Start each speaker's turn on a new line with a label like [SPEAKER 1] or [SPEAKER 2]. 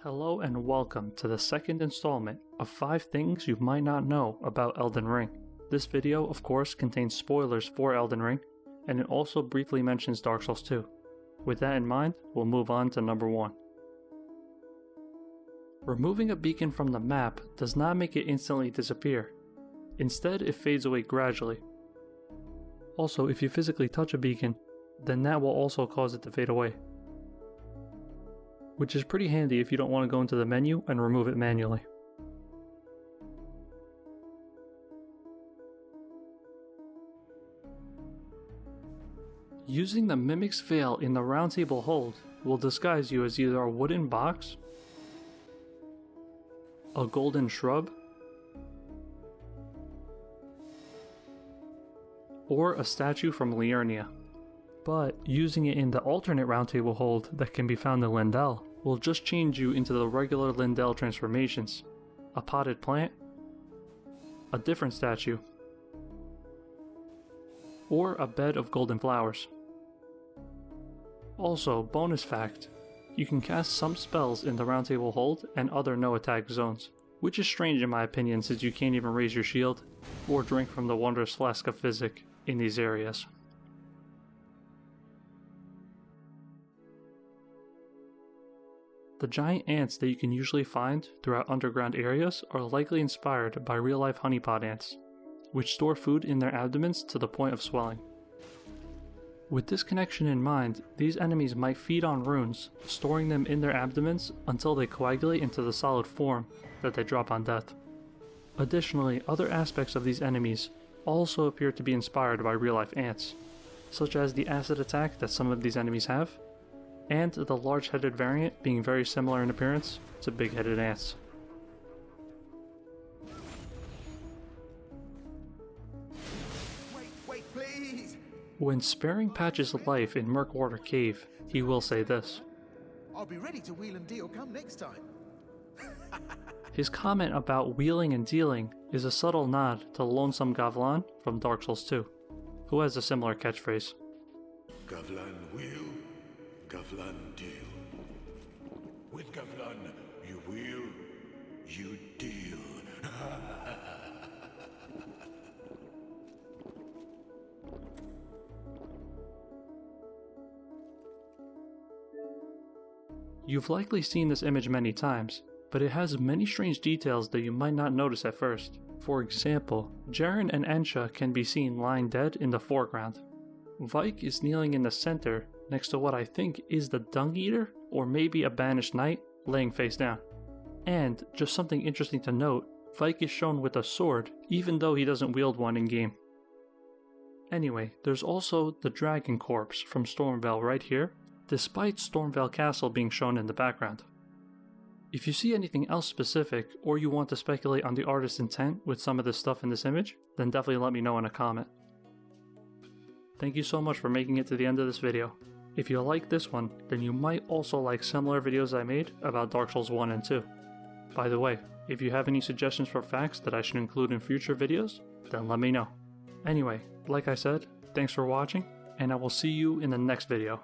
[SPEAKER 1] Hello and welcome to the second installment of 5 things you might not know about Elden Ring. This video, of course, contains spoilers for Elden Ring, and it also briefly mentions Dark Souls 2. With that in mind, we'll move on to number 1. Removing a beacon from the map does not make it instantly disappear. Instead, it fades away gradually. Also, if you physically touch a beacon, then that will also cause it to fade away, which is pretty handy if you don't want to go into the menu and remove it manually. Using the Mimic's Veil in the roundtable hold will disguise you as either a wooden box, a golden shrub, or a statue from Liurnia. But using it in the alternate roundtable hold that can be found in Lindell will just change you into the regular Lindell transformations: a potted plant, a different statue, or a bed of golden flowers. Also, bonus fact, you can cast some spells in the roundtable hold and other no attack zones, which is strange in my opinion since you can't even raise your shield or drink from the wondrous flask of physic in these areas. The giant ants that you can usually find throughout underground areas are likely inspired by real-life honeypot ants, which store food in their abdomens to the point of swelling. With this connection in mind, these enemies might feed on runes, storing them in their abdomens until they coagulate into the solid form that they drop on death. Additionally, other aspects of these enemies also appear to be inspired by real-life ants, such as the acid attack that some of these enemies have, and the large-headed variant being very similar in appearance to big-headed ants.
[SPEAKER 2] Wait, please!
[SPEAKER 1] When sparing Patch's life in Murkwater Cave, he will say this.
[SPEAKER 2] I'll be ready to wheel and deal come next time.
[SPEAKER 1] His comment about wheeling and dealing is a subtle nod to Lonesome Gavlan from Dark Souls 2, who has a similar catchphrase.
[SPEAKER 3] Gavlan wheel, Gavlan deal. With Gavlan, you wheel, you deal.
[SPEAKER 1] You've likely seen this image many times, but it has many strange details that you might not notice at first. For example, Jaren and Ensha can be seen lying dead in the foreground. Vike is kneeling in the center next to what I think is the Dung Eater, or maybe a banished knight, laying face down. And, just something interesting to note, Vike is shown with a sword, even though he doesn't wield one in-game. Anyway, there's also the Dragon Corpse from Stormveil right here, despite Stormveil Castle being shown in the background. If you see anything else specific, or you want to speculate on the artist's intent with some of the stuff in this image, then definitely let me know in a comment. Thank you so much for making it to the end of this video. If you like this one, then you might also like similar videos I made about Dark Souls 1 and 2. By the way, if you have any suggestions for facts that I should include in future videos, then let me know. Anyway, like I said, thanks for watching, and I will see you in the next video.